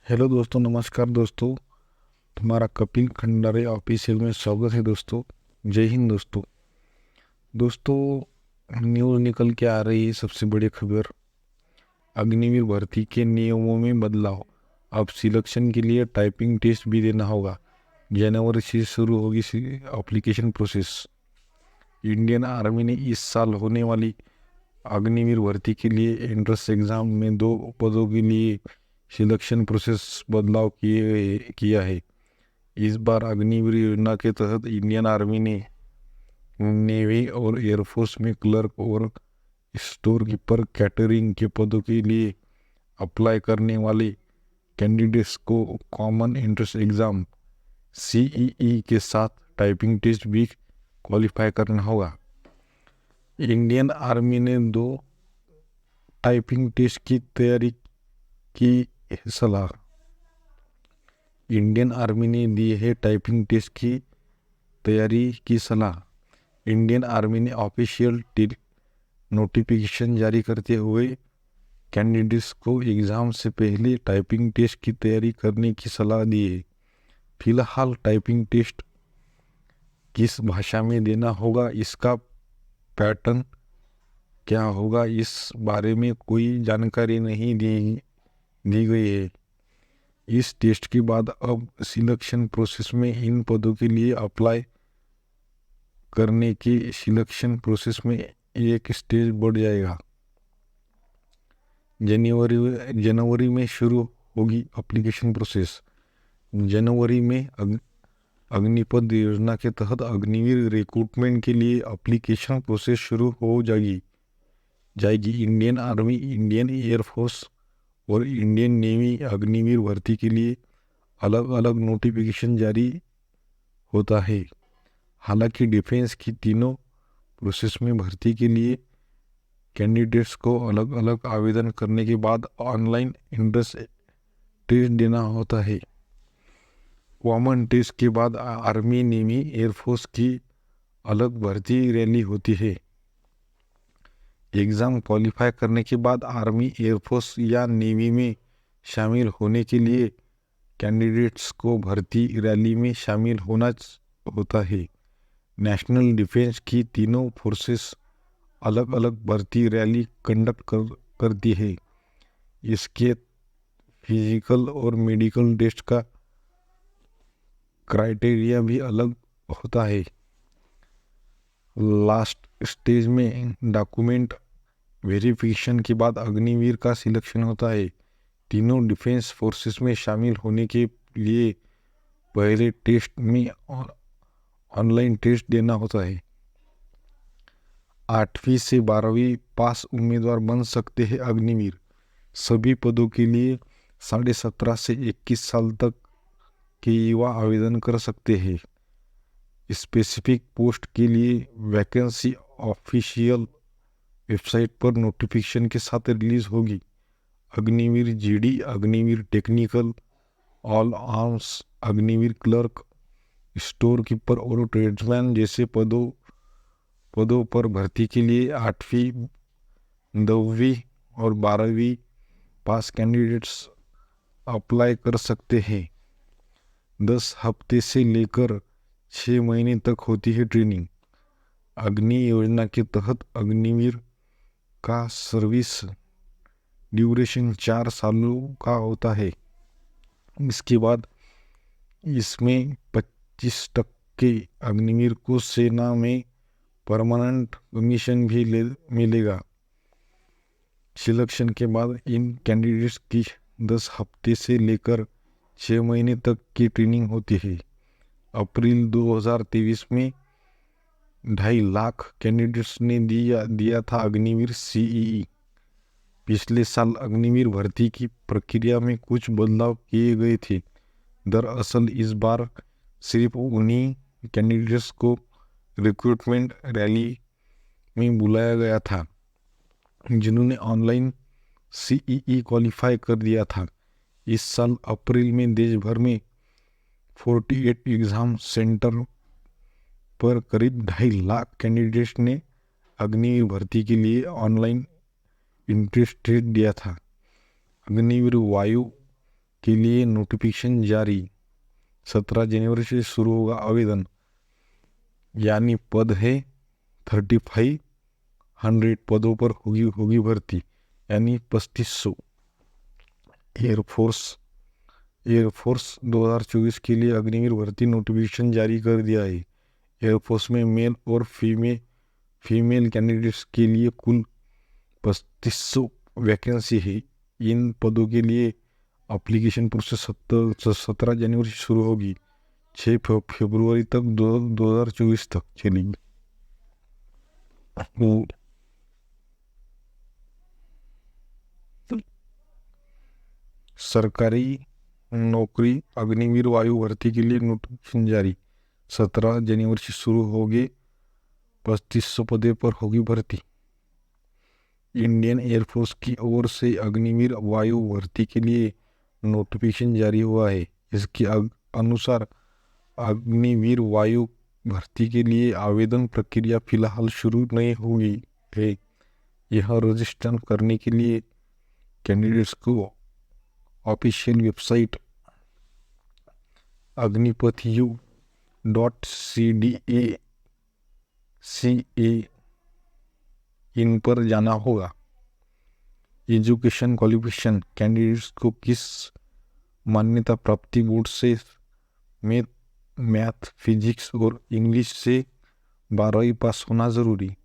Hello दोस्तों, नमस्कार दोस्तों। तुम्हारा कपिल खंडारे ऑफिशियल में स्वागत है दोस्तों। जय हिंद दोस्तों। दोस्तों, न्यूज़ निकल के आ रही है सबसे बड़ी खबर, अग्निवीर भर्ती के नियमों में बदलाव। अब सिलेक्शन के लिए टाइपिंग टेस्ट भी देना होगा। जनवरी से शुरू होगी एप्लीकेशन प्रोसेस। इंडियन आर्मी ने इस साल होने वाली अग्निवीर भर्ती के लिए एंट्रेंस एग्जाम में 2 पदों के लिए सिलेक्शन प्रोसेस बदलाव किया है। इस बार अग्निवीर योजना के तहत इंडियन आर्मी ने नेवी और एयरफोर्स में क्लर्क और स्टोर कीपर कैटरिंग के पदों के लिए अप्लाई करने वाले कैंडिडेट्स को कॉमन एंट्रेंस एग्ज़ाम सीईई के साथ टाइपिंग टेस्ट भी क्वालिफाई करना होगा। इंडियन आर्मी ने 2 टाइपिंग टेस्ट की तैयारी की सलाह। इंडियन आर्मी ने दी है टाइपिंग टेस्ट की तैयारी की सलाह। इंडियन आर्मी ने ऑफिशियल नोटिफिकेशन जारी करते हुए कैंडिडेट्स को एग्ज़ाम से पहले टाइपिंग टेस्ट की तैयारी करने की सलाह दी है। फिलहाल टाइपिंग टेस्ट किस भाषा में देना होगा, इसका पैटर्न क्या होगा, इस बारे में कोई जानकारी नहीं दी गई है। इस टेस्ट के बाद अब सिलेक्शन प्रोसेस में इन पदों के लिए अप्लाई करने की सिलेक्शन प्रोसेस में एक स्टेज बढ़ जाएगा। जनवरी में शुरू होगी एप्लीकेशन प्रोसेस। जनवरी में अग्निपथ योजना के तहत अग्निवीर रिक्रूटमेंट के लिए एप्लीकेशन प्रोसेस शुरू हो जाएगी। इंडियन आर्मी, इंडियन एयरफोर्स और इंडियन नेवी अग्निवीर भर्ती के लिए अलग अलग नोटिफिकेशन जारी होता है। हालांकि डिफेंस की तीनों प्रोसेस में भर्ती के लिए कैंडिडेट्स को अलग अलग आवेदन करने के बाद ऑनलाइन एंट्रेंस टेस्ट देना होता है। कॉमन टेस्ट के बाद आर्मी, नेवी, एयरफोर्स की अलग भर्ती रैली होती है। एग्ज़ाम क्वालिफाई करने के बाद आर्मी, एयरफोर्स या नेवी में शामिल होने के लिए कैंडिडेट्स को भर्ती रैली में शामिल होना होता है। नेशनल डिफेंस की तीनों फोर्सेस अलग अलग भर्ती रैली कंडक्ट करती है। इसके फिजिकल और मेडिकल टेस्ट का क्राइटेरिया भी अलग होता है। लास्ट स्टेज में डॉक्यूमेंट वेरिफिकेशन के बाद अग्निवीर का सिलेक्शन होता है। तीनों डिफेंस फोर्सेस में शामिल होने के लिए पहले टेस्ट में ऑनलाइन टेस्ट देना होता है। 8वीं से 12वीं पास उम्मीदवार बन सकते हैं अग्निवीर। सभी पदों के लिए 17.5 से 21 साल तक के युवा आवेदन कर सकते हैं। स्पेसिफिक पोस्ट के लिए वैकेंसी ऑफिशियल वेबसाइट पर नोटिफिकेशन के साथ रिलीज होगी। Agniveer GD, Agniveer technical, all arms, Agniveer clerk, store keeper और ट्रेड्समैन जैसे पदों पर भर्ती के लिए 8वीं, 10वीं और 12वीं पास कैंडिडेट्स अप्लाई कर सकते हैं। 10 हफ्ते से लेकर 6 महीने तक होती है ट्रेनिंग। अग्नि योजना के तहत अग्निवीर का सर्विस ड्यूरेशन 4 सालों का होता है। इसके बाद इसमें 25% अग्निवीर को सेना में परमानेंट कमीशन भी मिलेगा। सिलेक्शन के बाद इन कैंडिडेट्स की 10 हफ्ते से लेकर 6 महीने तक की ट्रेनिंग होती है। अप्रैल 2023 में 2.5 लाख कैंडिडेट्स ने दिया था अग्निवीर सीईई। पिछले साल अग्निवीर भर्ती की प्रक्रिया में कुछ बदलाव किए गए थे। दरअसल इस बार सिर्फ उन्हीं कैंडिडेट्स को रिक्रूटमेंट रैली में बुलाया गया था जिन्होंने ऑनलाइन सीईई क्वालिफाई कर दिया था। इस साल अप्रैल में देश भर में 48 एग्ज़ाम सेंटर पर करीब 2.5 लाख कैंडिडेट्स ने अग्निवीर भर्ती के लिए ऑनलाइन इंटरेस्ट दिया था। अग्निवीर वायु के लिए नोटिफिकेशन जारी। 17 जनवरी से शुरू होगा आवेदन, यानी पद है 3500 पदों पर होगी भर्ती, यानी 3500। एयरफोर्स 2024 के लिए अग्निवीर भर्ती नोटिफिकेशन जारी कर दिया है। एयरफोर्स में मेल और फीमेल कैंडिडेट्स के लिए कुल 3500 वैकेंसी है। इन पदों के लिए एप्लीकेशन प्रोसेस 17 जनवरी से शुरू होगी, 6 फरवरी तक 2024 तक चलेगी। सरकारी नौकरी अग्निवीर वायु भर्ती के लिए नोटिफिकेशन जारी। 17 जनवरी से शुरू होगी, 3500 पदों पर होगी भर्ती। इंडियन एयरफोर्स की ओर से अग्निवीर वायु भर्ती के लिए नोटिफिकेशन जारी हुआ है। इसके अनुसार अग्निवीर वायु भर्ती के लिए आवेदन प्रक्रिया फिलहाल शुरू नहीं हुई है। यह रजिस्टर करने के लिए कैंडिडेट्स को ऑफिशियल वेबसाइट agnipath.cda.ca इन पर जाना होगा। एजुकेशन क्वालिफिकेशन कैंडिडेट्स को किस मान्यता प्राप्ति बोर्ड से मैथ, फिजिक्स और इंग्लिश से 12वीं पास होना ज़रूरी।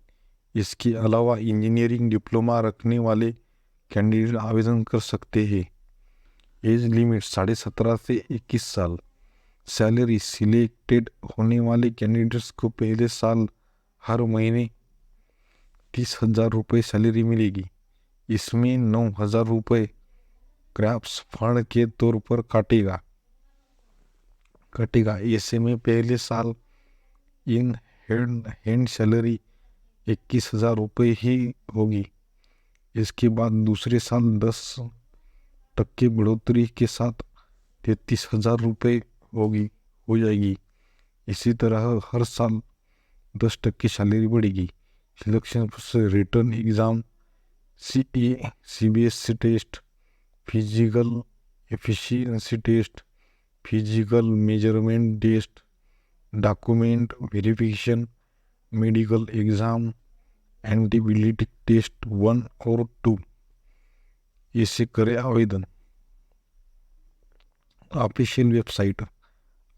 इसके अलावा इंजीनियरिंग डिप्लोमा रखने वाले कैंडिडेट आवेदन कर सकते हैं। एज लिमिट 17.5 से 21 साल। सैलरी सिलेक्टेड होने वाले कैंडिडेट्स को पहले साल हर महीने 30,000 रुपये सैलरी मिलेगी। इसमें 9,000 रुपये क्रैप्स फंड के तौर पर काटेगा। ऐसे में पहले साल इन हैंड सैलरी 21,000 रुपये ही होगी। इसके बाद दूसरे साल 10% बढ़ोतरी के साथ 33,000 रुपये हो जाएगी। इसी तरह हर साल 10% सैलरी बढ़ेगी। Selection process written exam, CBSE test, physical efficiency test, physical measurement test, document verification, medical exam, एंटीबिलिटी टेस्ट 1 और 2। इसे करें आवेदन। ऑफिशियल वेबसाइट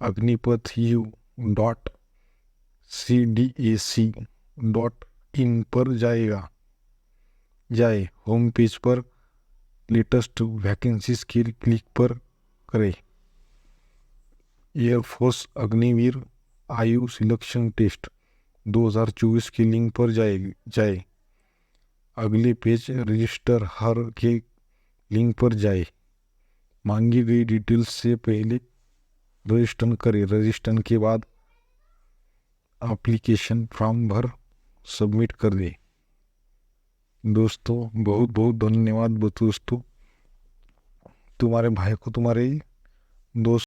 agnipath.cdac.in पर जाए। होम पेज पर लेटेस्ट वैकेंसीज के क्लिक पर करें। एयरफोर्स अग्निवीर आयु सिलेक्शन टेस्ट 2024 की लिंक पर जाए। अगले पेज रजिस्टर हर के लिंक पर जाए। मांगी गई डिटेल्स से पहले रजिस्टर करें। रजिस्टर के बाद एप्लीकेशन फॉर्म भर सबमिट कर दें। दोस्तों बहुत बहुत धन्यवाद दोस्तों। तुम्हारे भाई को तुम्हारे दोस्त